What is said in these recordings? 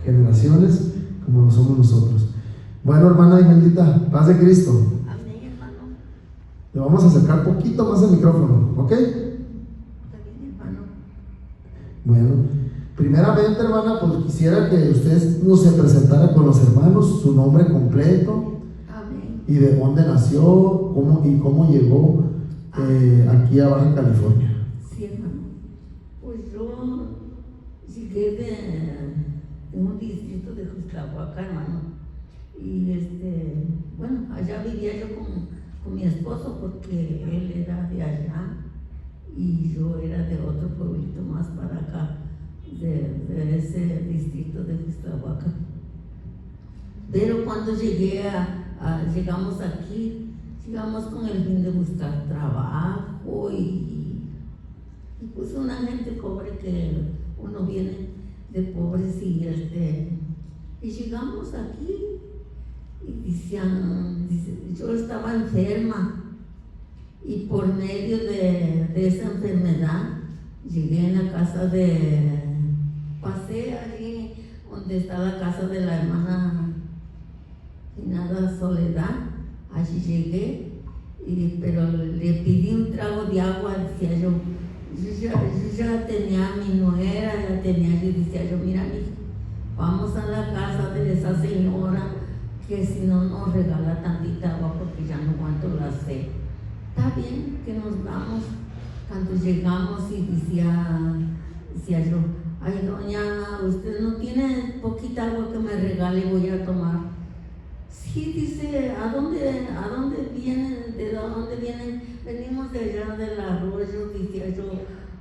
generaciones como lo somos nosotros. Bueno, hermana Imeldita, paz de Cristo. Amén, hermano. Le vamos a acercar poquito más el micrófono, ¿ok? Está bien, hermano. Bueno, primeramente, hermana, pues quisiera que usted nos se presentara con los hermanos, su nombre completo. Amén. Y de dónde nació, cómo llegó aquí a Baja California. Sí, hermano. Pues yo llegué de un distrito de Juxtlahuaca, hermano. Y bueno, allá vivía yo con mi esposo porque él era de allá y yo era de otro pueblito más para acá, de ese distrito de Juxtlahuaca. Pero cuando llegamos aquí, llegamos con el fin de buscar trabajo y pues una gente pobre que uno viene de pobres y llegamos aquí y dice, yo estaba enferma y por medio de esa enfermedad llegué en la casa pasé allí donde está la casa de la hermana Finada Soledad, allí llegué, pero le pedí un trago de agua, decía yo ya tenía a mi nuera, yo decía yo, mira, mija, vamos a la casa de esa señora, que si no nos regala tantita agua porque ya no aguanto la sed. Está bien que nos vamos. Cuando llegamos y decía yo, ay doña, usted no tiene poquita agua que me regale y voy a tomar. Sí, dice, ¿a dónde vienen? ¿De dónde vienen? Venimos de allá del arroyo, decía yo,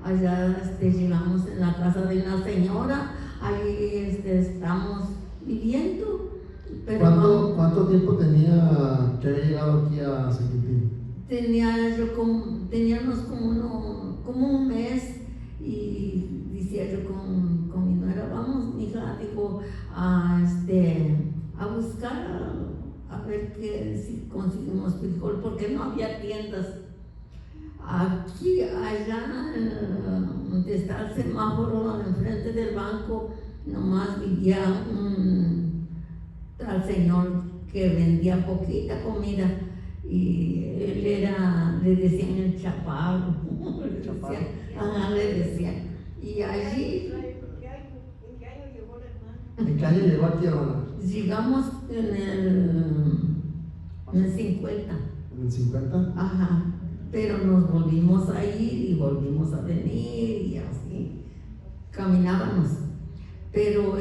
allá llegamos en la casa de una señora, ahí estamos viviendo. Pero ¿Cuánto tiempo tenía que había llegado aquí a San Quintín? Teníamos como un mes y decía yo con mi nuera, vamos, mija, digo, a buscar, a ver si conseguimos frijol, porque no había tiendas. Aquí, allá, donde está el semáforo, enfrente del banco, nomás vivía un tal señor que vendía poquita comida y él le decían el chaparro, le decían. Y allí. ¿En qué año llegó aquí, hermana? Llegamos en el 50. ¿En el 50? Ajá. Pero nos volvimos a ir y volvimos a venir y así caminábamos. Pero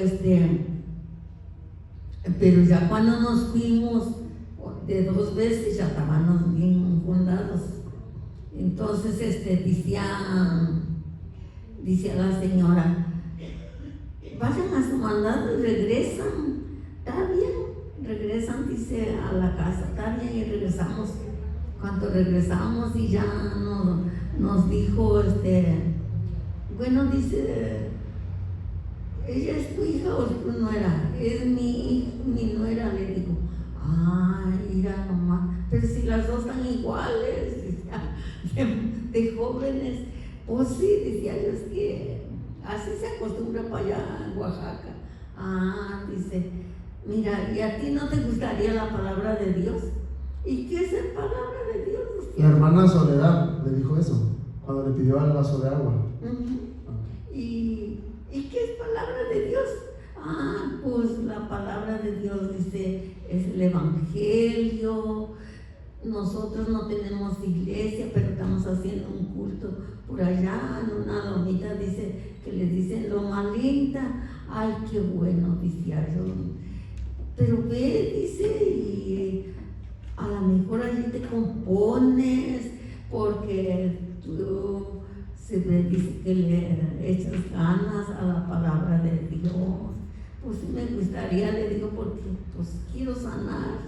ya cuando nos fuimos de 2 veces ya estábamos bien fundados. Entonces decía la señora, vayan a su mandado y regresan, está bien, regresan, dice, a la casa, está bien, y regresamos. Cuando regresamos y ya nos dijo, bueno, dice, ¿ella es tu hija o es tu nuera? Es mi nuera, le digo. Ay, mira nomás, pero si las dos están iguales, de jóvenes. Pues sí, decía yo, es que así se acostumbra para allá en Oaxaca. Dice, mira, ¿y a ti no te gustaría la palabra de Dios? ¿Y qué es la palabra de Dios? La hermana Soledad le dijo eso cuando le pidió el vaso de agua. ¿Y qué es palabra de Dios? Pues la palabra de Dios dice, es el Evangelio. Nosotros no tenemos iglesia, pero estamos haciendo un culto por allá en una lomita, dice, que le dicen Loma Linda. Ay, qué bueno, decía yo. Pero ve, dice, y a lo mejor allí te compones, porque tú dice que le echas ganas a la palabra de Dios. Pues sí me gustaría, le digo, porque pues quiero sanar.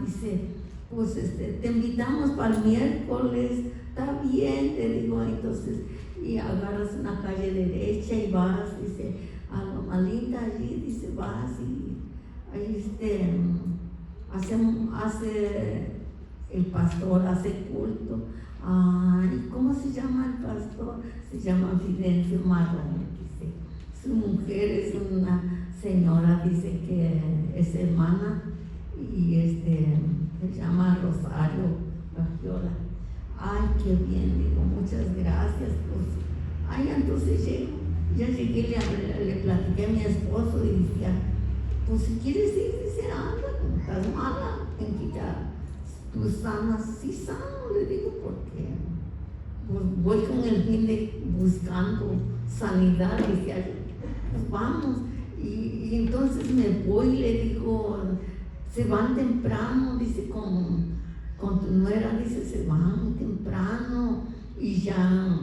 Dice, pues te invitamos para el miércoles, está bien, le digo, entonces, y agarras una calle derecha y vas, dice, a Loma Linda allí, dice, vas y ahí hace el pastor, hace culto. ¿Cómo se llama el pastor? Se llama Fidencio Marrón, dice. Su mujer es una esa hermana, y se llama Rosario Gagiola. Ay, qué bien, digo, muchas gracias. Pues, ay, entonces ya llegué, le platiqué a mi esposo y decía, pues si quieres ir, dice, anda, como estás mala, en que ya tú sanas, sí sano, le digo, porque pues voy con el fin de buscando sanidad, decía yo, pues vamos. Y entonces me voy, le digo, se van temprano, dice, con tu nuera, dice, se van temprano, y ya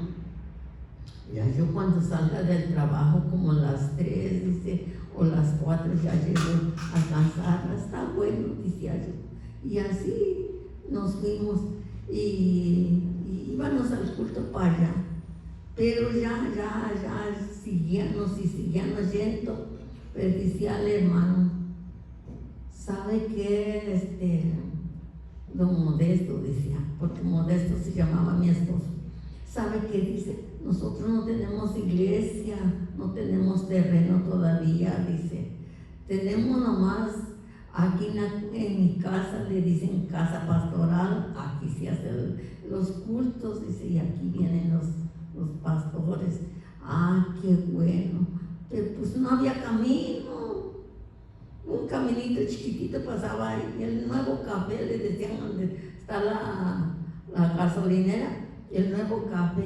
yo cuando salga del trabajo como a las 3, dice, o las 4 ya llego a alcanzarla, está bueno, decía yo. Y así nos fuimos y íbamos al culto para allá, pero ya seguíamos yendo, pero decía al hermano, ¿sabe qué? Don Modesto decía, porque Modesto se llamaba mi esposo. ¿Sabe qué dice? Nosotros no tenemos iglesia, no tenemos terreno todavía, dice. Tenemos nomás aquí en mi casa, le dicen casa pastoral, aquí se hacen los cultos, dice, y aquí vienen los pastores. Ah, qué bueno. Pero pues no había camino. Un caminito chiquitito pasaba ahí, el Nuevo Café, le decían donde está la gasolinera, el Nuevo Café,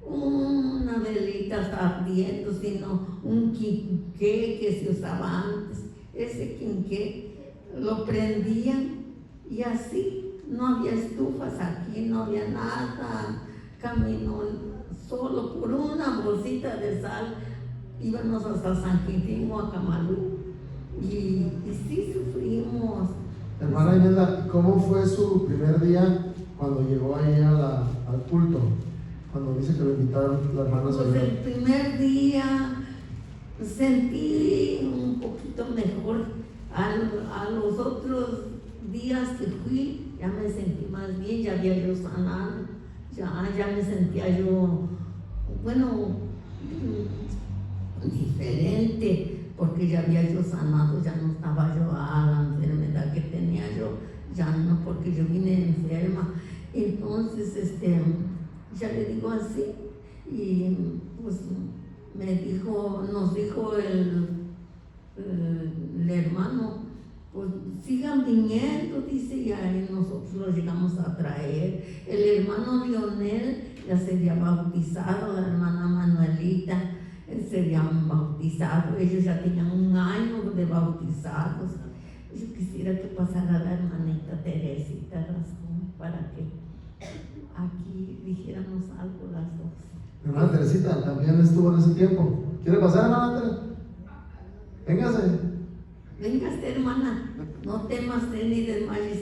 una velita está ardiendo, sino un quinqué que se usaba antes, ese quinqué lo prendían y así, no había estufas aquí, no había nada, camino solo por una bolsita de sal, íbamos hasta San Quintín, Guacamalú. Y sí sufrimos. Hermana Imelda, ¿cómo fue su primer día cuando llegó ahí al culto? Cuando dice que lo invitaron las hermanas. Pues el primer día sentí un poquito mejor. A los otros días que fui, ya me sentí más bien, ya había yo sanado, ya me sentía yo, bueno, diferente. Porque ya había yo sanado, ya no estaba yo a la enfermedad que tenía yo, ya no, porque yo vine enferma. Entonces, ya le digo así, y pues nos dijo el hermano, pues sigan viniendo, dice, y ahí nosotros los llegamos a traer. El hermano Lionel ya se había bautizado, la hermana Manuelita se habían bautizado, ellos ya tenían 1 año de bautizados. Yo quisiera que pasara la hermanita Teresita Rascón para que aquí dijéramos algo las dos. Hermana Teresita también estuvo en ese tiempo. ¿Quiere pasar, hermana Teresita? Véngase. Véngase, hermana, no temas ni desmayes.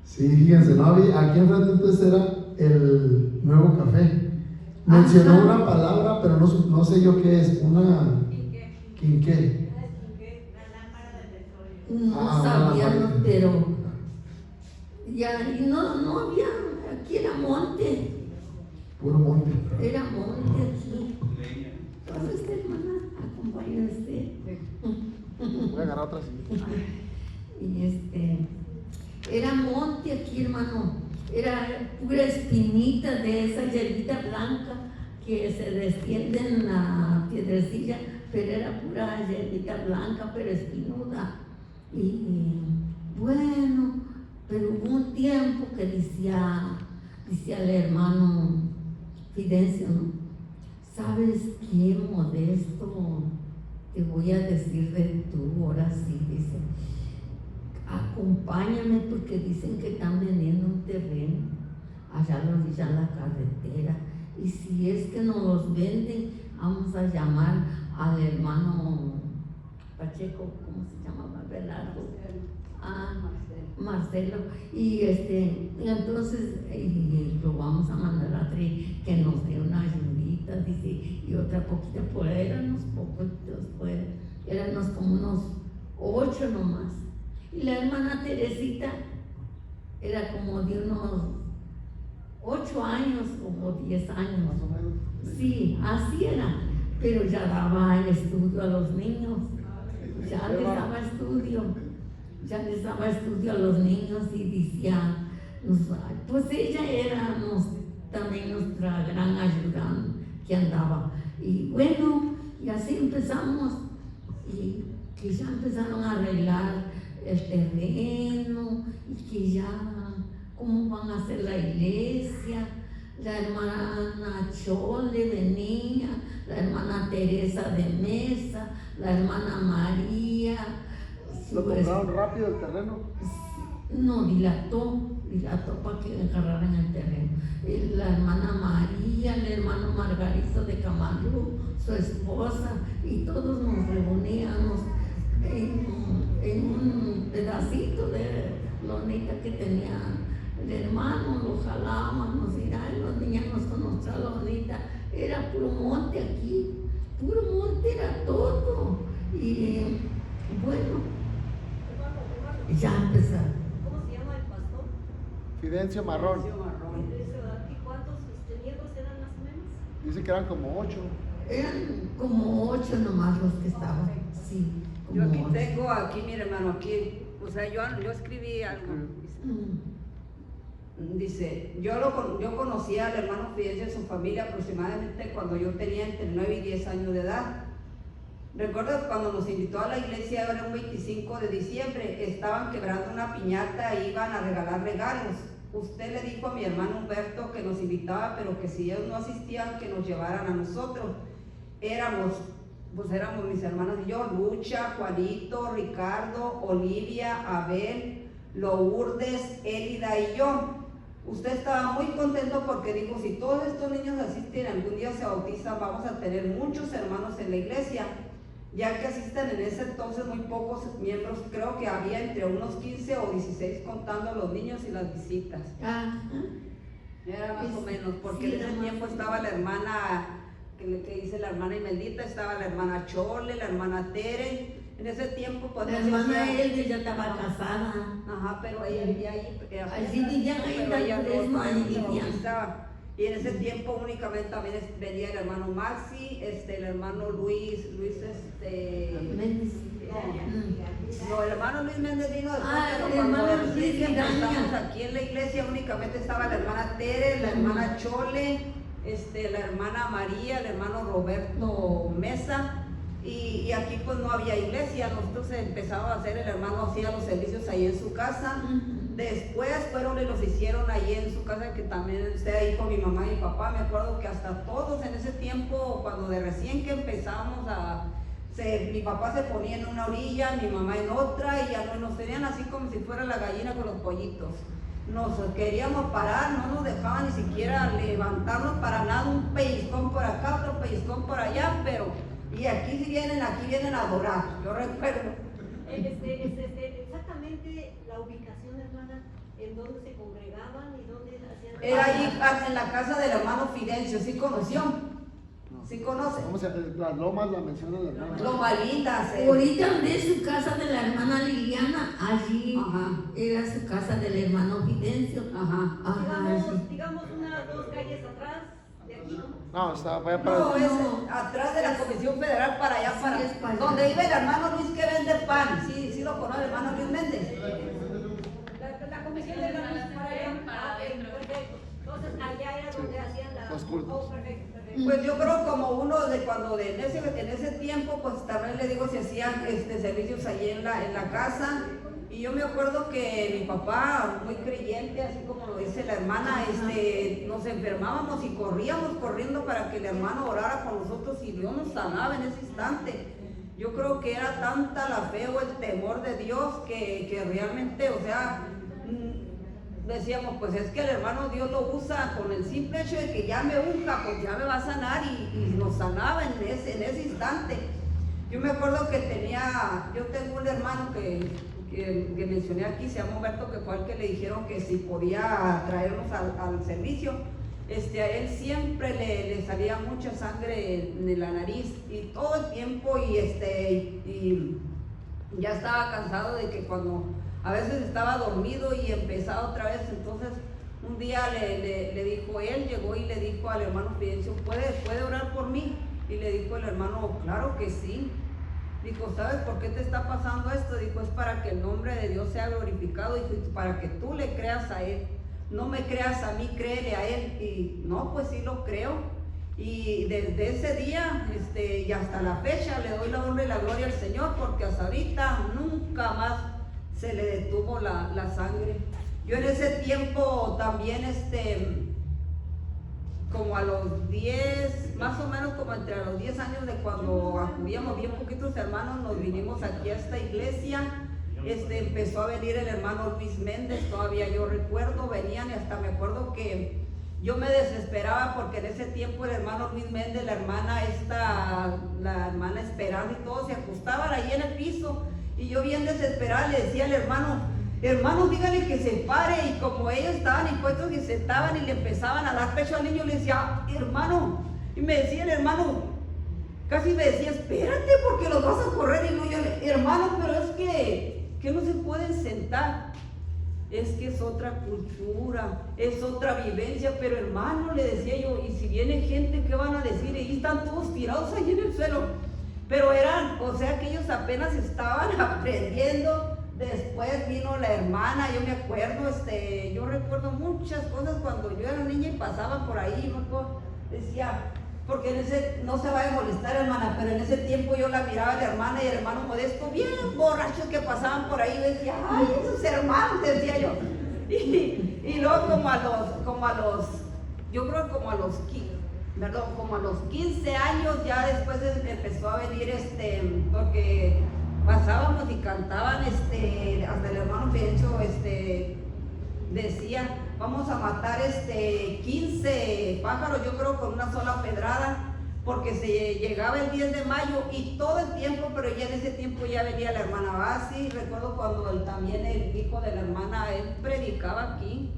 Sí, fíjense, no había, aquí enfrente entonces era el Nuevo Café. Mencionó una palabra, pero no sé yo qué es, una quinqué. La lámpara del petróleo. No sabíamos, pero ya no había, aquí era monte. Puro monte. Era monte aquí. Pasa esta hermana, acompaña Voy a agarrar otra silla. Y era monte aquí, hermano. Era pura espinita de esa hierbita blanca que se desciende en la piedrecilla, pero era pura hierbita blanca, pero espinuda. Y bueno, pero hubo un tiempo que decía el hermano Fidencio, ¿no? ¿Sabes qué, Modesto? Te voy a decir de tú, ahora sí, dice. Acompáñame porque dicen que están vendiendo un terreno allá a la orilla de la carretera, y si es que nos los venden, vamos a llamar al hermano Pacheco, ¿cómo se llamaba? Belardo. Marcelo. Y entonces lo vamos a mandar a traer, que nos dé una ayudita, dice, y otra poquita, pues éramos poquitos, pues éramos como unos 8 nomás. Y la hermana Teresita era como de unos 8 años, como 10 años más o menos. Sí, así era. pero ya daba el estudio a los niños, ya les daba estudio a los niños y decía, pues ella era también nuestra gran ayudante que andaba. Y bueno, y así empezamos, y que ya empezaron a arreglar el terreno, y que ya, cómo van a hacer la iglesia. La hermana Chole venía, la hermana Teresa de Mesa, la hermana María. ¿Lo compraron rápido el terreno? No, dilató para que agarraran el terreno. La hermana María, el hermano Margarito de Camargo, su esposa, y todos nos reuníamos en un pedacito de lonita que tenía el hermano, lo jalábamos, y los niños con nuestra lonita. Era puro monte aquí, puro monte era todo. Y bueno, ya empezaron. ¿Cómo se llama el pastor? Fidencio Marrón. ¿Y cuántos nietos eran más o menos? Dice que eran como 8. Eran como 8 nomás los que estaban, sí. Yo aquí 8. tengo, aquí mi hermano, aquí, o sea, yo escribí algo. Dice, yo conocí al hermano Fidencio y su familia aproximadamente cuando yo tenía entre 9 y 10 años de edad. Recuerdo cuando nos invitó a la iglesia, era un 25 de diciembre, estaban quebrando una piñata e iban a regalar regalos. Usted le dijo a mi hermano Humberto que nos invitaba, pero que si ellos no asistían, que nos llevaran a nosotros. Éramos mis hermanos y yo, Lucha, Juanito, Ricardo, Olivia, Abel, Lourdes, Élida y yo. Usted estaba muy contento porque dijo, si todos estos niños asisten, algún día se bautizan, vamos a tener muchos hermanos en la iglesia, ya que asisten en ese entonces muy pocos miembros, creo que había entre unos 15 o 16 contando los niños y las visitas. Era más o menos, porque sí, en ese tiempo estaba la hermana, que dice la hermana Imeldita, estaba la hermana Chole, la hermana Tere. En ese tiempo pues La hermana Elvia ya estaba casada. Ajá, pero ella vivía ahí. Sí, vivían ahí, pero ella no ahí se vivían. bautizaba. Y en ese tiempo únicamente también venía el hermano Maxi, el hermano Luis, Méndez. No, el hermano Luis Méndez vino después, pero el cuando hermano recién Luis que Graña. empezamos aquí en la iglesia únicamente estaba la hermana Tere, la hermana Chole, la hermana María, el hermano Roberto Mesa. Y aquí pues no había iglesia, nosotros empezamos a hacer, el hermano hacía los servicios ahí en su casa. Después fueron y los hicieron ahí en su casa, que también usted ahí con mi mamá y mi papá. Me acuerdo que hasta todos en ese tiempo, cuando de recién que empezamos mi papá se ponía en una orilla, mi mamá en otra, y ya nos tenían así como si fuera la gallina con los pollitos. Nos queríamos parar, no nos dejaban ni siquiera levantarnos para nada, un pellizcón por acá, otro pellizcón por allá, pero y aquí vienen a adorar, yo recuerdo. Exactamente la ubicación, hermana, en donde se congregaban y dónde hacían. Era allí en la casa del hermano Fidencio, ¿sí conoció? ¿Sí conoce? ¿Cómo se llama? Las lomas la menciona la hermana. Lomas Lindas. Ahorita donde es su casa de la hermana Liliana, allí era su casa del hermano Fidencio. Digamos unas 2 calles atrás de aquí, ¿no? No, estaba para No, es atrás de la Comisión Federal para allá, es para allá. donde vive el hermano Luis que vende pan. Sí lo conoce el hermano Luis Méndez. La comisión de la para allá. Perfecto. Entonces allá era donde hacían los cultos. Perfecto. Pues yo creo como uno en ese tiempo, pues también le digo, se hacían servicios allí en la casa. Y yo me acuerdo que mi papá, muy creyente, así como lo dice la hermana, nos enfermábamos y corríamos corriendo para que el hermano orara por nosotros y Dios nos sanaba en ese instante. Yo creo que era tanta la fe o el temor de Dios que realmente, o sea, decíamos, pues es que el hermano Dios lo usa con el simple hecho de que ya me unja, pues ya me va a sanar, y nos sanaba en ese instante. Yo me acuerdo que yo tengo un hermano que mencioné aquí, se llama Humberto, que fue el que le dijeron que si podía traernos al servicio. A él siempre le salía mucha sangre en la nariz y todo el tiempo, y ya estaba cansado de que cuando a veces estaba dormido y empezaba otra vez. Entonces un día le dijo, él llegó y le dijo al hermano Fidencio, ¿puede orar por mí? Y le dijo el hermano, claro que sí. Dijo, ¿sabes por qué te está pasando esto? Dijo, es para que el nombre de Dios sea glorificado. Dijo, para que tú le creas a Él. No me creas a mí, créele a Él. Y no, pues sí lo creo. Y desde ese día y hasta la fecha le doy la honra y la gloria al Señor, porque hasta ahorita nunca más se le detuvo la sangre. Yo en ese tiempo también, como a los 10, más o menos como entre los 10 años de cuando acudíamos bien poquitos hermanos, nos vinimos aquí a esta iglesia. Empezó a venir el hermano Luis Méndez, todavía yo recuerdo, venían y hasta me acuerdo que yo me desesperaba porque en ese tiempo el hermano Luis Méndez, la hermana Esperanza y todos se acostaban ahí en el piso, y yo bien desesperada le decía al hermano, dígale que se pare, y como ellos estaban impuestos y se sentaban y le empezaban a dar pecho al niño, le decía, hermano, y me decía el hermano, casi me decía, espérate porque los vas a correr, y no, yo, hermano, pero es que no se pueden sentar. Es que es otra cultura, es otra vivencia, pero hermano, le decía yo, y si viene gente, ¿qué van a decir? Y están todos tirados ahí en el suelo. Pero o sea que ellos apenas estaban aprendiendo. Después vino la hermana, yo me acuerdo, yo recuerdo muchas cosas cuando yo era niña y pasaban por ahí, decía, porque no se vaya a molestar, hermana, pero en ese tiempo yo la miraba a la hermana y el hermano Modesto, bien borrachos que pasaban por ahí, y decía, ay, esos hermanos, decía yo. Y luego como a los, yo creo que como a los 15 años ya después empezó a venir, porque pasábamos y cantaban, hasta el hermano Pencho, decía, vamos a matar 15 pájaros, yo creo, con una sola pedrada, porque se llegaba el 10 de mayo y todo el tiempo, pero ya en ese tiempo ya venía la hermana Basi. Recuerdo cuando también el hijo de la hermana, él predicaba aquí.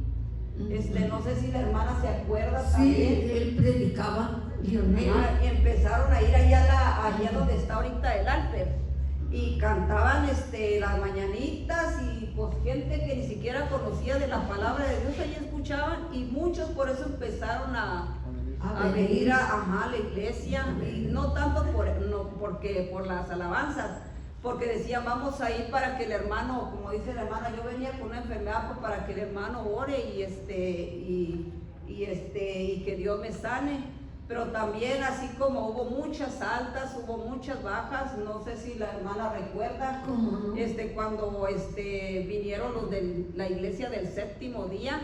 No sé si la hermana se acuerda también. Sí, él predicaba, Lionel. Y empezaron a ir allá donde está ahorita el Alper. Y cantaban las mañanitas, y pues gente que ni siquiera conocía de la palabra de Dios ahí escuchaban, y muchos por eso empezaron a venir a la iglesia, y no tanto porque por las alabanzas, porque decían, vamos a ir para que el hermano, como dice la hermana, yo venía con una enfermedad, pues para que el hermano ore y que Dios me sane. Pero también, así como hubo muchas altas, hubo muchas bajas, no sé si la hermana recuerda, ¿Cómo no? cuando vinieron los de la iglesia del séptimo día,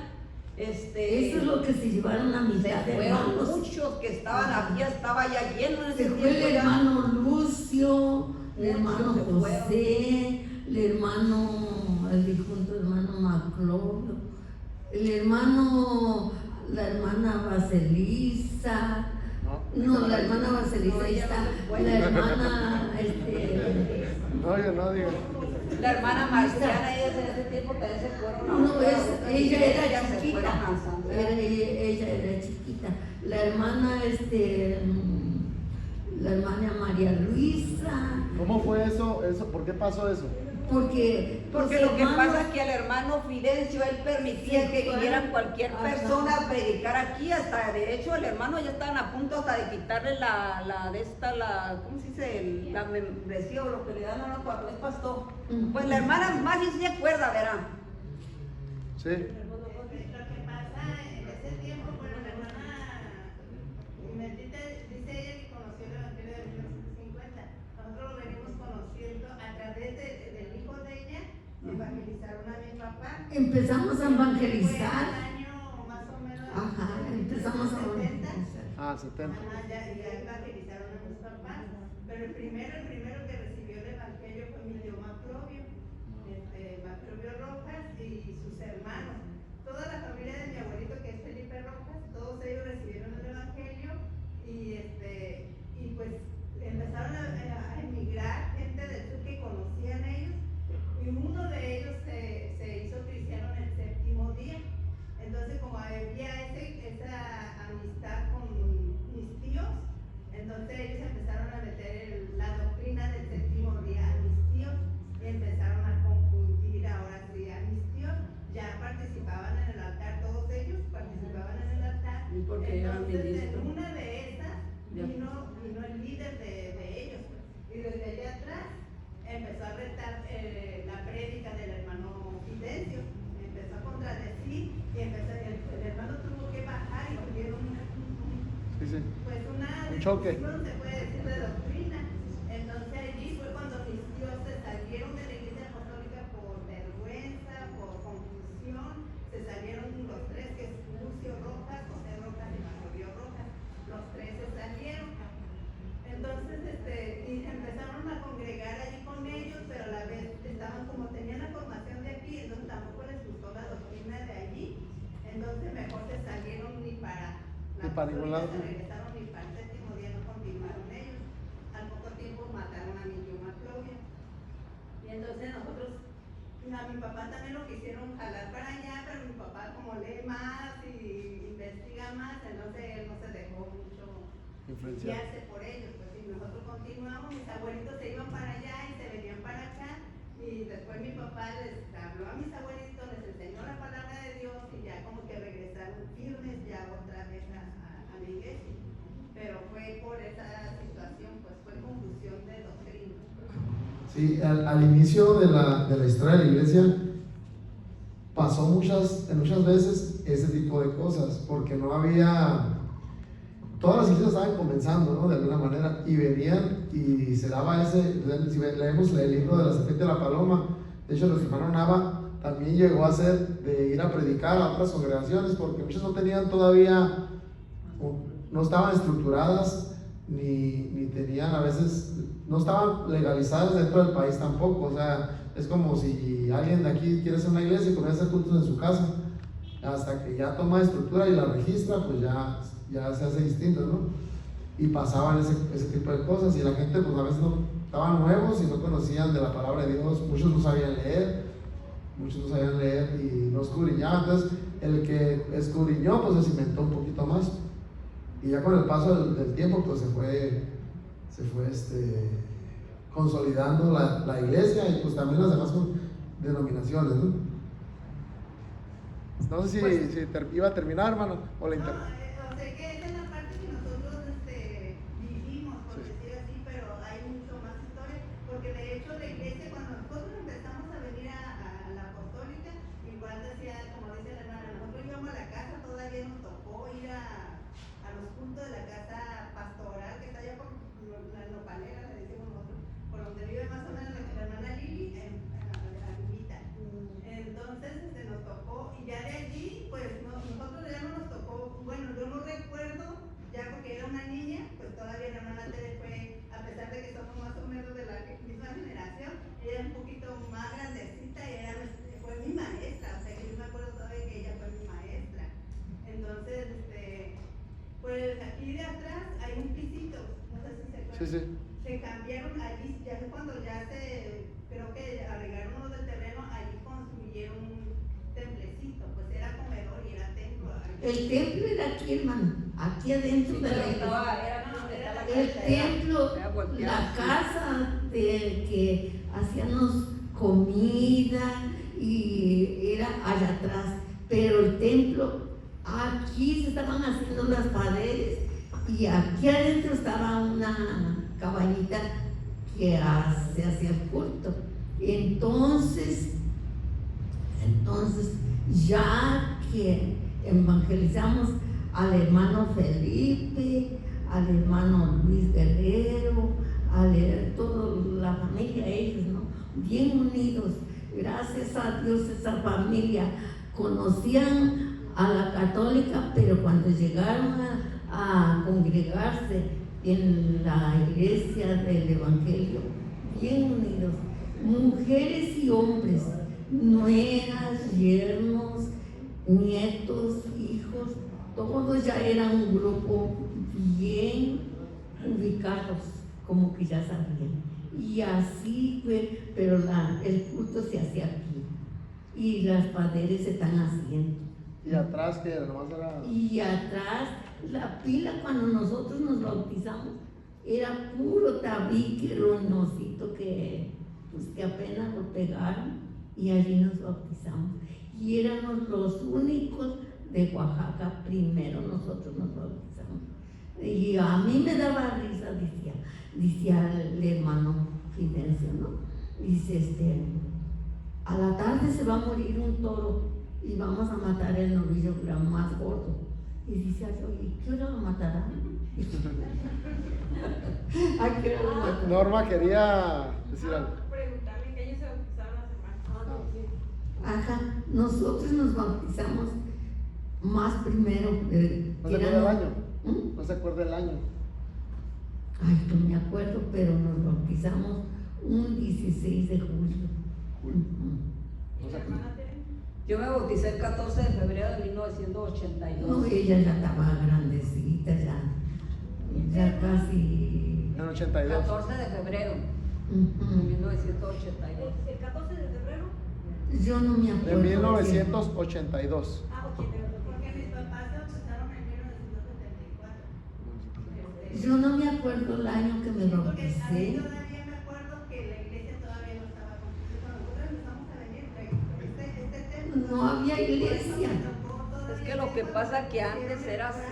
Eso es lo que se llevaron a mitad de fueron hermanos. muchos que estaban aquí, estaba ya lleno en ese Se fue tiempo el ya. hermano Lucio, el hermano se fueron. José, el difunto hermano Maclovio, la hermana Baselisa, la hermana Baselisa, ahí está, la hermana, No diga. La hermana Marciana, ellas en ese tiempo también se fueron. ella era Ellas se chiquita, fueron a San ella era chiquita, la hermana María Luisa. ¿Cómo fue eso? ¿Por qué pasó eso? Porque lo que pasa es que al hermano Fidencio él permitía que viniera cualquier persona a predicar aquí, hasta de hecho el hermano ya estaban a punto hasta de quitarle ¿cómo se dice? La membresía o lo que le dan a uno cuando es pastor. Pues la hermana más sí se acuerda, verán. Sí. Lo que pasa en ese tiempo, bueno, la hermana Metita dice ella que conoció el Evangelio de 1950. Nosotros lo venimos conociendo a través del hijo de ella, evangelizaron a mi papá. empezamos a evangelizar. Fue el año más o menos. Ajá, empezamos a 70. evangelizar. 70. Ajá, ya evangelizaron a mis papás. Pero el primero que recibió el Evangelio fue mi tío Maclovio, Maclovio Rojas y sus hermanos. Toda la familia de mi abuelito, que es Felipe Rojas, todos ellos recibieron el Evangelio y pues empezaron a emigrar gente del sur que conocían ellos, y uno de ellos se hizo cristiano en el séptimo día. Entonces, como había esa amistad con mis tíos, entonces ellos empezaron a meter la doctrina del séptimo día a mis tíos, y empezaron a confundir ahora sí a mis tíos. Ya participaban en el altar, todos ellos participaban en el altar. Y porque eran entonces, ministros. en una de esas vino el empezó a retar la prédica del hermano Fidencio, empezó a contradecir y el hermano tuvo que bajar y tuvieron pues un choque. discusión, se puede decir, de doctrina. Entonces allí fue cuando mis tíos se salieron de la Iglesia Apostólica por vergüenza, por confusión. Se salieron los tres, que es Lucio Rojas, José Rojas y Macrobio Rojas. Los tres se salieron. Entonces y empezaron a congregar allí con ellos, pero a la vez estaban como tenían la formación de aquí, entonces tampoco les gustó la doctrina de allí. Entonces mejor se salieron ni para ningún lado. Se regresaron ni para el séptimo día, no continuaron ellos. Al poco tiempo mataron a mi tío Maclovia. Y entonces nosotros, a mi papá también lo quisieron jalar para allá, pero mi papá como lee más y investiga más, entonces él no se dejó mucho guiarse por ellos. Pues si nosotros continuamos, mis abuelitos se iban para allá y se venían para acá. Y después mi papá les habló a mis abuelitos, les enseñó la palabra de Dios y ya como que regresaron firmes ya otra vez a la iglesia. Pero fue por esa situación, pues fue confusión de doctrina. Sí, al inicio de la historia de la iglesia pasó muchas veces ese tipo de cosas, porque no había, todas las iglesias estaban comenzando, ¿no? De alguna manera, y venían y se daba ese, si leemos el libro de la serpiente y la paloma, de hecho nuestro hermano Nava también llegó a ser de ir a predicar a otras congregaciones, porque muchas no tenían todavía, no estaban estructuradas, ni tenían a veces, no estaban legalizadas dentro del país tampoco. O sea, es como si alguien de aquí quiere hacer una iglesia y comienza a hacer cultos en su casa, hasta que ya toma estructura y la registra, pues ya se hace distinto, ¿no? Y pasaban ese tipo de cosas, y la gente pues a veces no, estaban nuevos y no conocían de la palabra de Dios, muchos no sabían leer y no escudriñaban. Entonces el que escudriñó pues se cimentó un poquito más, y ya con el paso del tiempo pues se fue consolidando la iglesia y pues también las demás denominaciones, ¿no? No sé si iba a terminar, hermano, o la O sea que esa es la parte que nosotros vivimos, por decir así, pero hay mucho más historia, porque de hecho la iglesia, cuando nosotros empezamos a venir a la apostólica, igual decía, como dice la hermana, nosotros íbamos a la casa, todavía nos tocó ir a los cultos de la casa pastoral, que está allá por la nopalera, le decimos nosotros, por donde vive más o menos la hermana Lili, a Lupita. Entonces nos tocó, y ya de allí, pues nosotros ya no nos tocó, bueno, yo no recuerdo, ya porque era una niña, pues todavía la hermana Tere fue, a pesar de que somos más o menos de la misma generación, ella es un poquito más grandecita y fue mi maestra, o sea que yo me acuerdo todavía que ella fue mi maestra. Entonces, pues aquí de atrás hay un pisito, no sé si se acuerdan. Sí. Se cambiaron allí, ya cuando creo que arreglaron uno del terreno, allí construyeron un templecito, pues era comedor y era templo. El templo era aquí, hermano, aquí adentro de la iglesia. El templo, la casa de que hacíamos comida y era allá atrás, pero el templo, aquí se estaban haciendo las paredes y aquí adentro estaba una cabañita que se hacía el culto. Entonces ya que evangelizamos al hermano Felipe, al hermano Luis Guerrero, toda la familia, ellos, ¿no? Bien unidos. Gracias a Dios esa familia conocían a la católica, pero cuando llegaron a congregarse en la iglesia del Evangelio, bien unidos, mujeres y hombres, nueras, yernos, nietos, hijos, todos ya eran un grupo bien ubicados, como que ya sabían. Y así fue, pero el culto se hacía aquí y las paredes se están haciendo. Y atrás, que nomás era. Y atrás, la pila cuando nosotros nos bautizamos era puro tabique roñosito que apenas lo pegaron, y allí nos bautizamos. Y éramos los únicos de Oaxaca, primero nosotros nos bautizamos. Y a mí me daba risa, decía el hermano Fidencio, ¿no? dice, a la tarde se va a morir un toro y vamos a matar el novillo más gordo. Y dice, oye, ¿qué hora lo matarán? ¿A qué hora lo matarán? Norma quería decir algo. Preguntarle que ellos se bautizaron hace más. Ajá, nosotros nos bautizamos más primero. ¿No se acuerda el año? ¿Mm? ¿No se acuerda el año? Ay, no me acuerdo, pero nos bautizamos un 16 de julio. ¿No se acuerda? Yo me bauticé el 14 de febrero de No, 1982. ella ya estaba grandecita, ya casi. En 82. 14 de febrero de Ujú. 1982. ¿El 14 de febrero? Yo no me acuerdo. En 1982. Ah, 82. Porque mis papás se bautizaron en 1974. Yo no me acuerdo el año que me Porque a mí bauticé. todavía me acuerdo que la iglesia todavía no estaba constituida. Cuando nosotros empezamos a venir, este templo. No había iglesia. Es que lo que pasa que antes era así. De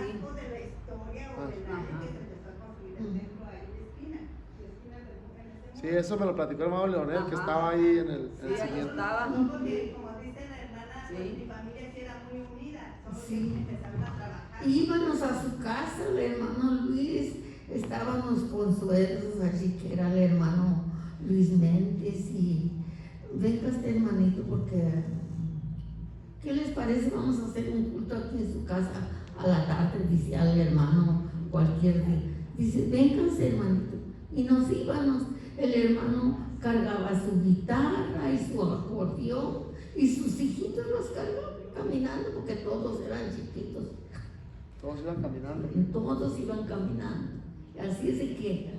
la historia o del año que se empezó a construir el templo ahí de esquina. De esquina del en ese Sí, eso me lo platicó el hermano Leonel, que Ajá. estaba ahí en el Sí, ahí siguiente. estaba. momento. Porque como dice la hermana, Sí. pues, mi familia sí era muy unida. Solo Sí. que empezaron a trabajar. Íbamos a su casa, el hermano Luis, estábamos consuelos allí, que era el hermano Luis Méndez, y venga este hermanito porque, ¿qué les parece? Vamos a hacer un culto aquí en su casa a la tarde, dice al hermano cualquier día. Dice, vénganse hermanito, y nos íbamos. El hermano cargaba su guitarra y su acordeón, y sus hijitos los cargaban caminando, porque todos eran chiquitos. Todos iban caminando. Todos iban caminando. Así es de que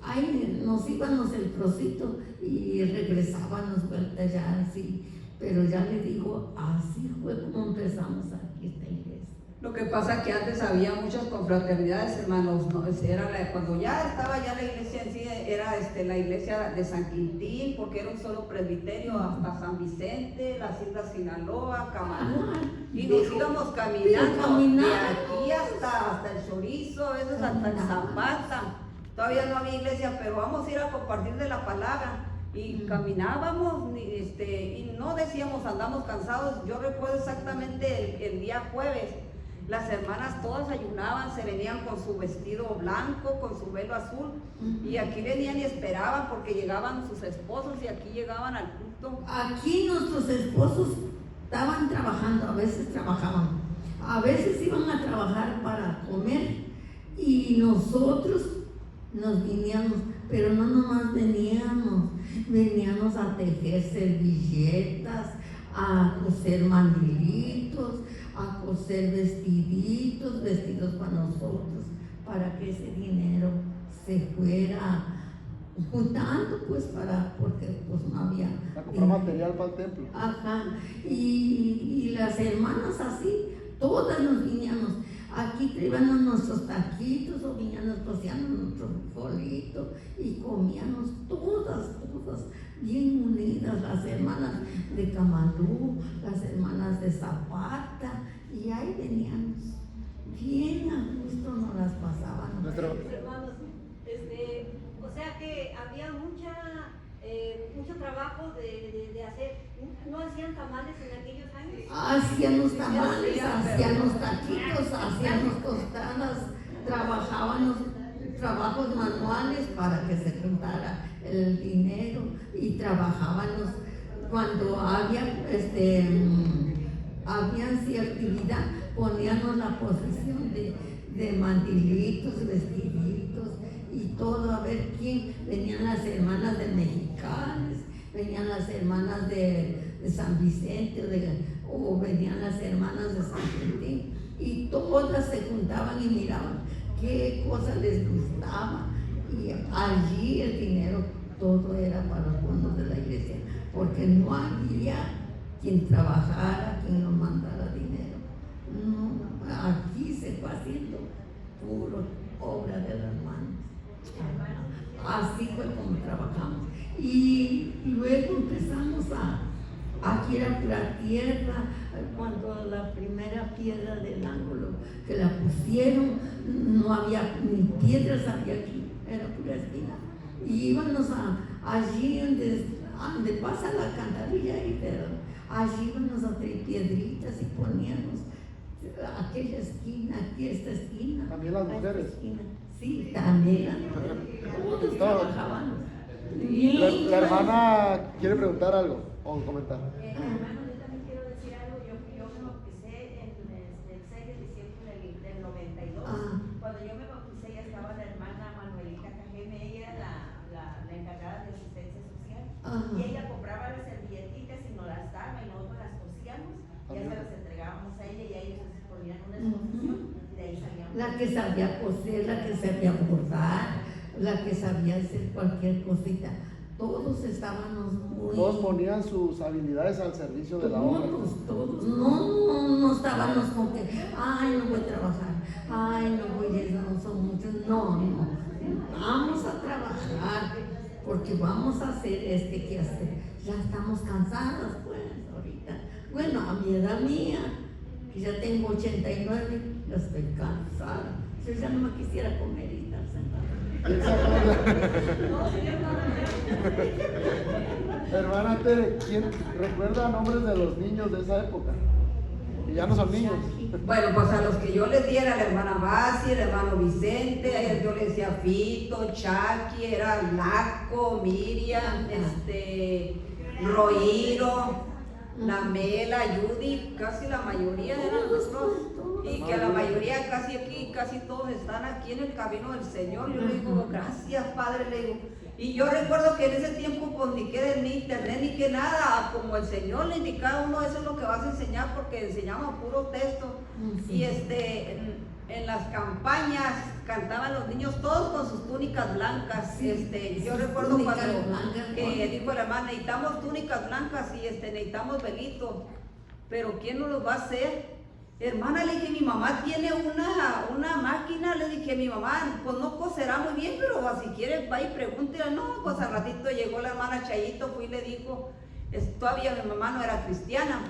ahí nos íbamos el trocito y regresábamos vuelta ya así. Pero ya le digo, así fue como empezamos aquí esta iglesia. Lo que pasa que antes había muchas confraternidades, hermanos, ¿no? Cuando ya estaba ya la iglesia en sí, era la iglesia de San Quintín, porque era un solo presbiterio, hasta San Vicente, las Islas Sinaloa, Camarón, y nos íbamos caminando de aquí hasta el Chorizo, a veces hasta el Zapata. Todavía no había iglesia, pero vamos a ir a compartir de la palabra. Y caminábamos y no decíamos andamos cansados. Yo recuerdo exactamente el día jueves. Las hermanas todas ayunaban, se venían con su vestido blanco, con su velo azul, y aquí venían y esperaban porque llegaban sus esposos y aquí llegaban al culto. Aquí nuestros esposos estaban trabajando, a veces trabajaban, a veces iban a trabajar para comer y nosotros nos veníamos, pero no nomás veníamos a tejer servilletas, a coser mandilitos, a coser vestidos para nosotros, para que ese dinero se fuera juntando, pues porque pues no había A comprar material para el templo. Ajá, y las hermanas así, todas nos viníamos. Aquí traíamos nuestros taquitos o viníamos cociendo nuestro frijolito y comíamos todas bien unidas, las hermanas de Camalú, las hermanas de Zapata, y ahí veníamos. Bien a gusto nos las pasábamos. Hermanos, o sea que había mucho trabajo de hacer. ¿No hacían tamales en aquellos años? Hacían los tamales, hacían los taquitos, hacían las tostadas, trabajaban los trabajos manuales para que se juntara el dinero y trabajaban cuando había si actividad, poníamos la posición de mantilitos, vestiditos y todo, a ver quién, venían las hermanas de Mexicanos, venían las hermanas de San Vicente o venían las hermanas de San Quintín y todas se juntaban y miraban qué cosa les gustaba y allí el dinero todo era para los fondos de la iglesia porque no había quien trabajara, quien nos mandara dinero. No, aquí se fue haciendo puro obra de las manos. Así fue como trabajamos. Y luego empezamos aquí era pura tierra, cuando la primera piedra del ángulo que la pusieron, no había ni piedras había aquí, era pura espina. Y íbamos allí Ande, pasa la alcantarilla ahí, pero allí íbamos a traer piedritas y poníamos aquella esquina, aquí esta esquina. También las a esta mujeres. esquina. Sí, también las mujeres. Todos trabajaban. La hermana quiere preguntar algo o comentar. Hermano, yo también quiero decir algo. Yo me bauticé el 6 de diciembre del 92. Cuando yo me bauticé ya estaba la hermana Manuelita Cajeme, ella era la encargada de asistencia social. Y ella compraba las servilletitas y nos las daba y nosotros las cosíamos, ya se las entregábamos a ella y a ellos se ponían una exposición y de ahí salíamos. La que sabía coser, la que sabía bordar, la que sabía hacer cualquier cosita. Todos estábamos muy... Todos ponían sus habilidades al servicio de la obra. Todos. No estábamos con que, ay, no voy a trabajar, ay, no voy a ir, no son muchos. No. Vamos a trabajar, porque vamos a hacer que hacer. Ya estamos cansadas, pues, ahorita. Bueno, a mi edad mía, que ya tengo 89, ya estoy cansada. Yo ya no me quisiera comer y estar sentada. Hermana Tere, ¿quién recuerda nombres de los niños de esa época? Que ya no son niños. Bueno, pues a los que yo les di era la hermana Basi, el hermano Vicente, a ellos yo les decía Fito, Chaki, era Laco, Miriam, Roiro, Namela, Judy, casi la mayoría eran nosotros. Y que la mayoría casi aquí, casi todos están aquí en el camino del Señor. Yo le digo, gracias Padre, le digo. Y yo recuerdo que en ese tiempo pues ni que ni internet ni que nada, como el Señor le indicaba a uno, eso es lo que vas a enseñar porque enseñamos puro texto. Y en las campañas cantaban los niños todos con sus túnicas blancas. Yo recuerdo cuando que dijo la hermana, necesitamos túnicas blancas y necesitamos velitos, pero ¿quién nos los va a hacer? Hermana, le dije, mi mamá tiene una máquina, le dije, mi mamá, pues no coserá muy bien, pero si quiere va y pregúntele. No, pues al ratito llegó la hermana Chayito, fue y le dijo, todavía mi mamá no era cristiana,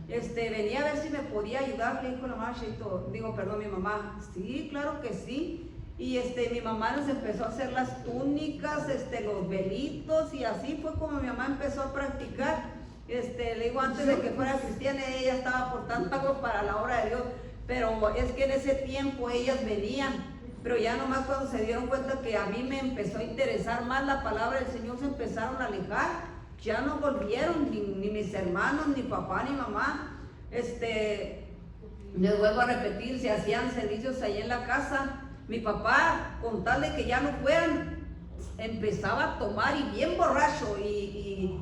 venía a ver si me podía ayudar, le dijo la hermana Chayito, mi mamá, sí, claro que sí. Y mi mamá nos empezó a hacer las túnicas, los velitos, y así fue como mi mamá empezó a practicar. Le digo, antes de que fuera cristiana, ella estaba aportando algo para la obra de Dios, pero es que en ese tiempo ellas venían, pero ya nomás cuando se dieron cuenta que a mí me empezó a interesar más la palabra del Señor, se empezaron a alejar, ya no volvieron, ni mis hermanos, ni papá, ni mamá. Les vuelvo a repetir, se hacían servicios ahí en la casa, mi papá, con tal de que ya no fueran, empezaba a tomar y bien borracho, y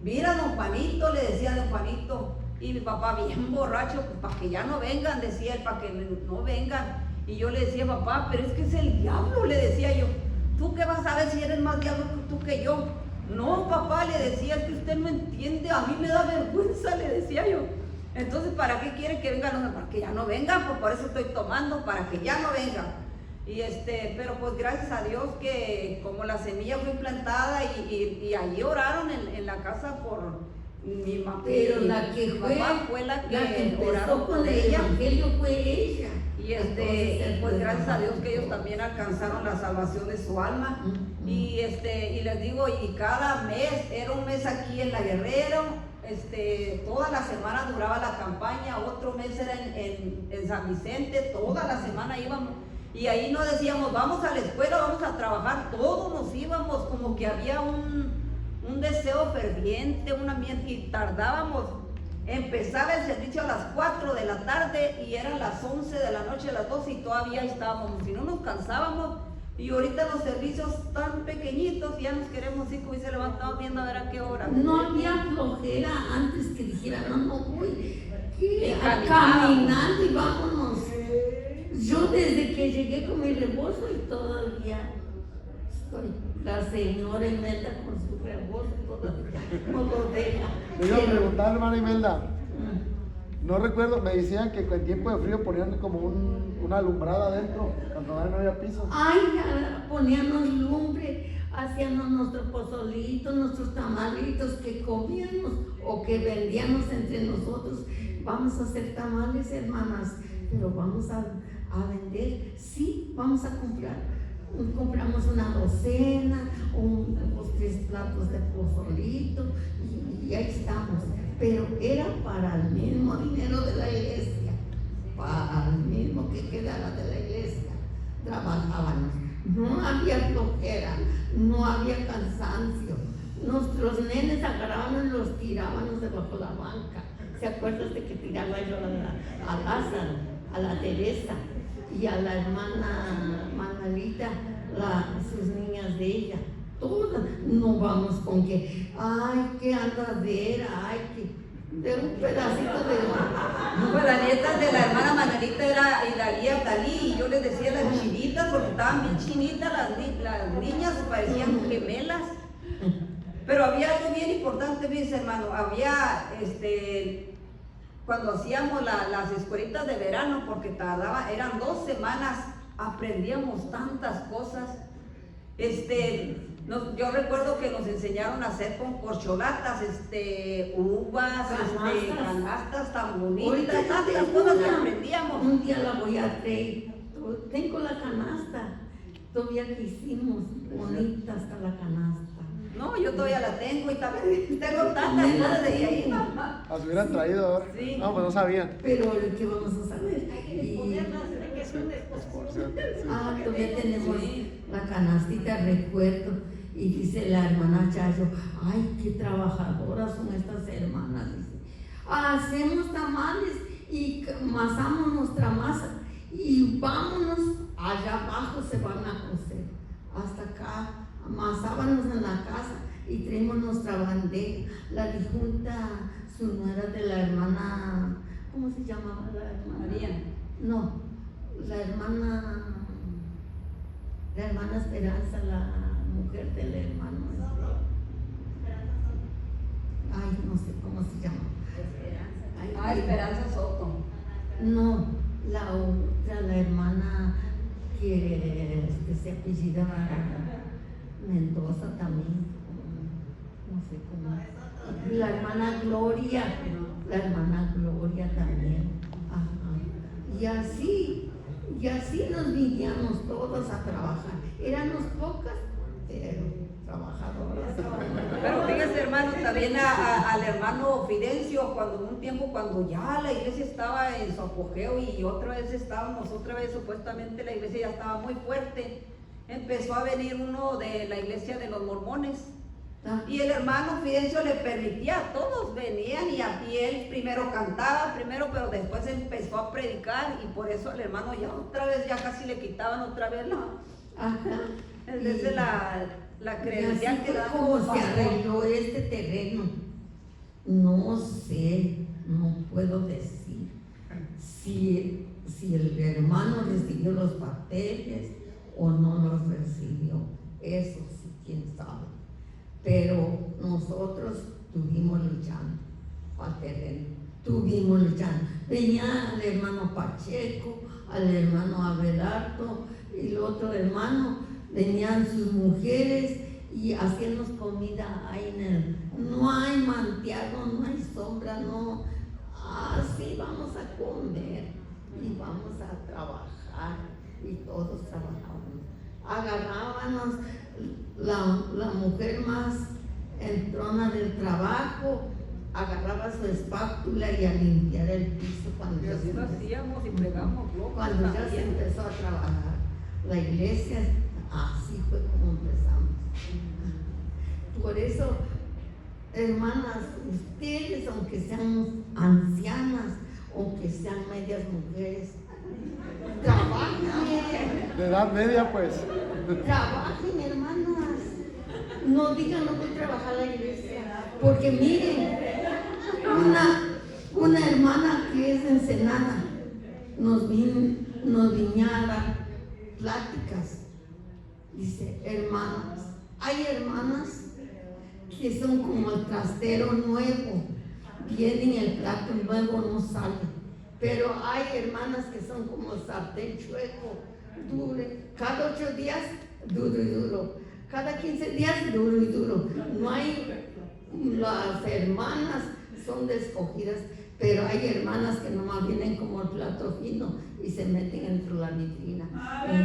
mira, don Juanito, le decía don Juanito, y mi papá bien borracho, pues para que ya no vengan, decía él, para que no vengan. Y yo le decía, papá, pero es que es el diablo, le decía yo. ¿Tú qué vas a ver si eres más diablo que tú que yo? No, papá, le decía, es que usted no entiende, a mí me da vergüenza, le decía yo. Entonces, ¿para qué quiere que vengan? Para que ya no vengan, pues por eso estoy tomando, para que ya no vengan. Y pero pues gracias a Dios que como la semilla fue implantada y allí oraron en la casa por mi mamá. Pero la que fue la que empezó oraron con por el ella. evangelio fue ella. Y pues gracias a Dios que ellos también alcanzaron la salvación de su alma. Y les digo, y cada mes, era un mes aquí en La Guerrero, toda la semana duraba la campaña, otro mes era en San Vicente, toda la semana íbamos. Y ahí no decíamos, vamos a la escuela, vamos a trabajar, todos nos íbamos, como que había un deseo ferviente, un ambiente, y tardábamos. Empezaba el servicio a las 4 de la tarde y eran las 11 de la noche, las 12 y todavía estábamos, si no nos cansábamos. Y ahorita los servicios tan pequeñitos, ya nos queremos ir, como se levantamos viendo a ver a qué hora. No había flojera antes que dijera, no voy. Caminando. Caminando y vámonos. Yo desde que llegué con mi rebozo y todavía estoy, la señora Imelda con su rebozo todavía no lo deja. Le iba a preguntar, hermana Imelda, no recuerdo, me decían que en tiempo de frío ponían como una alumbrada adentro, cuando no había piso. Ay, ya poníamos lumbre, hacíamos nuestros pozolitos, nuestros tamalitos que comíamos o que vendíamos entre nosotros. Vamos a hacer tamales, hermanas, pero vamos a vender, sí, vamos a comprar. Compramos una docena unos 3 platos de pozolito y ahí estamos. Pero era para el mismo dinero de la iglesia, para el mismo que quedara de la iglesia. Trabajábamos, no había flojera, no había cansancio. Nuestros nenes agarraban y los tirábamos debajo de la banca. ¿Se acuerdan de que tiraba yo a Lázaro, a la Teresa y a la hermana Manuelita, sus niñas de ella? Todas, no vamos con que, ay, qué andadera, ay, que de un pedacito de... No, pues la nieta de la hermana Manuelita era Idalía Talí, y yo les decía las chinitas porque estaban bien chinitas las niñas, parecían gemelas. Pero había algo bien importante, mis hermanos, había cuando hacíamos las escuelitas de verano, porque eran 2 semanas, aprendíamos tantas cosas. Yo recuerdo que nos enseñaron a hacer con corcholatas, uvas, canastas tan bonitas, tantas cosas que aprendíamos. Un día la voy a traer, tengo la canasta, todavía que hicimos, bonita hasta la canasta. No, yo todavía la tengo y también tengo tantas cosas de ahí. Las hubieran traído ahora. Sí. No, pues no sabían. Pero ¿qué vamos a saber? Hay que exponerlas, hay que hacer un exposición. Todavía tenemos la canastita, recuerdo, y dice la hermana Chayo, ay, qué trabajadoras son estas hermanas, dice. Hacemos tamales y amasamos nuestra masa y vámonos, allá abajo se van a cocer, hasta acá. Amasábamos en la casa y traímos nuestra bandeja. La difunta, su nuera de la hermana, ¿cómo se llamaba la hermana? María. No, la hermana Esperanza, la mujer del hermano. Ay, no sé cómo se llama. Esperanza Soto. No, la otra, la hermana que se apellidaba Mendoza también, no sé cómo. La hermana Gloria también. Ajá. Y así nos viníamos todos a trabajar. Éramos pocas, pero trabajadoras. Pero fíjense, hermano, también al hermano Fidencio, cuando ya la iglesia estaba en su apogeo y otra vez supuestamente la iglesia ya estaba muy fuerte, empezó a venir uno de la iglesia de los mormones. Y el hermano Fidencio le permitía, todos venían y él primero cantaba, pero después empezó a predicar y por eso al hermano ya otra vez, ya casi le quitaban otra vez la credencial que daba. ¿Cómo se arregló este terreno? No sé, no puedo decir si el hermano recibió los papeles o no los recibió, eso sí, quién sabe. Pero nosotros estuvimos luchando al terreno, Venía el hermano Pacheco, al hermano Abelardo y el otro hermano, venían sus mujeres y hacíamos comida ahí no hay manteado, no hay sombra, no, así vamos a comer y vamos a trabajar y todos trabajábamos. Agarrábamos la mujer más entrona del trabajo, agarraba su espátula y a limpiar el piso cuando Y así lo hacíamos y pegamos locos. Cuando ya se empezó a trabajar la iglesia, así fue como empezamos. Por eso, hermanas, ustedes, aunque sean ancianas, aunque sean medias mujeres, trabajen. De edad media, pues. Trabajen, hermanas. No digan no voy a trabajar a la iglesia. Porque miren, una hermana que es de Ensenada nos venía a dar pláticas. Dice, hermanas, hay hermanas que son como el trastero nuevo. Vienen el plato nuevo, no sale. Pero hay hermanas que son como el sartén chueco, duro. Cada 8 días, duro y duro. Cada 15 días, duro y duro. No hay, las hermanas son de escogidas, pero hay hermanas que nomás vienen como el plato fino y se meten dentro de la vitrina. Y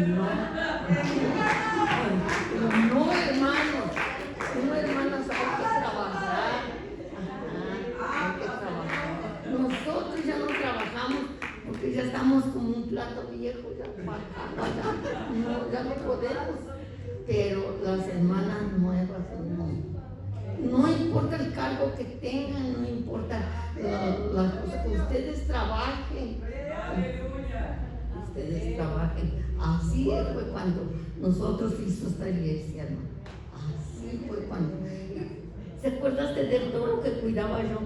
no, hermanos, algo que tengan, no importa la cosa que ustedes trabajen. Ustedes trabajen. Así fue cuando nosotros hicimos esta iglesia, ¿no? Así fue cuando. ¿Se acuerdas del toro que cuidaba yo?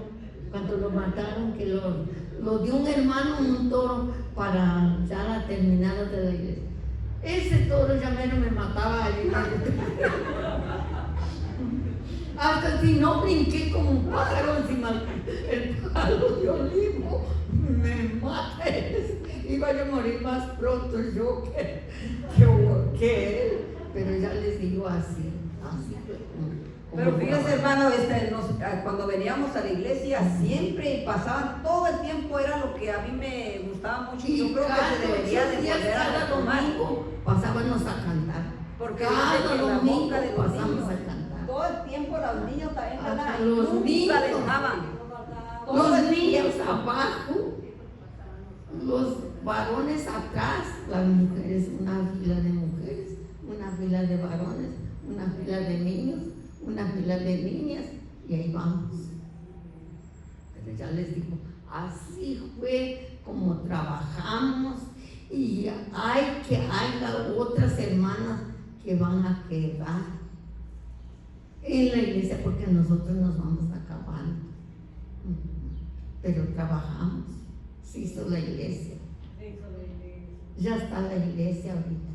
Cuando lo mataron, que lo dio un hermano en un toro para ya la terminada de la iglesia. Ese toro ya menos me mataba allí. Hasta si no brinqué como un pájaro encima del palo de olivo, me mata ese. Iba yo a morir más pronto yo que él, pero ya les digo así fue. Pero fíjese, hermano, cuando veníamos a la iglesia siempre pasaban todo el tiempo, era lo que a mí me gustaba mucho. Yo creo que se debería de volver a retomar. Domingo pasábamos a cantar. Porque cada en la domingo boca de los pasamos niños, a cantar. todo el tiempo los niños también Hasta cantaban, los nunca niños. dejaban. Los niños abajo, los varones atrás, las mujeres, una fila de mujeres, una fila de varones, una fila de niños, una fila de niñas, y ahí vamos. Pero ya les digo, así fue como trabajamos, y hay que haya otras hermanas que van a quedar en la iglesia porque nosotros nos vamos acabando. Pero trabajamos, se hizo la iglesia. Ya está la iglesia ahorita.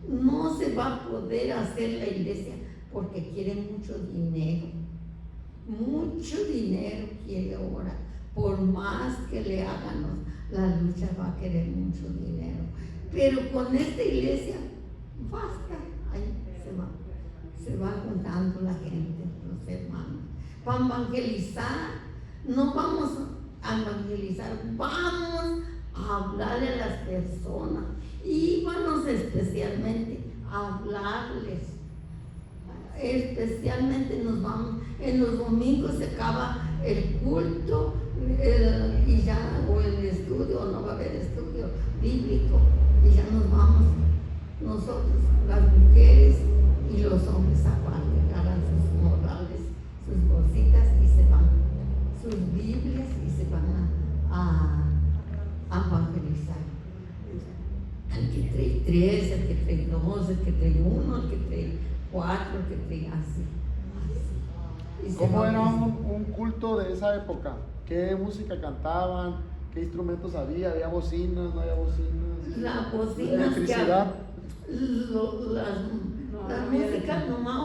No se va a poder hacer la iglesia porque quieren mucho dinero. Mucho dinero quiere ahora. Por más que le hagan, la lucha va a querer mucho dinero. Pero con esta iglesia, basta. Ahí se va juntando la gente, los hermanos. Para evangelizar, no vamos a evangelizar, vamos a hablarle a las personas. Íbamos especialmente a hablarles. Especialmente nos vamos, en los domingos se acaba el culto y ya, o el estudio, no va a haber estudio bíblico, y ya nos vamos nosotros, las mujeres y los hombres aparte, agarran sus morrales, sus bolsitas y se van, sus Biblias y se van a evangelizar. El que trae 3, el que trae 2, el que trae 1, el que trae 4, el que trae así. ¿Cómo era un culto de esa época? ¿Qué música cantaban? ¿Qué instrumentos había? ¿Había bocinas? ¿No había bocinas? Las bocinas, ¿Electricidad? la música nomás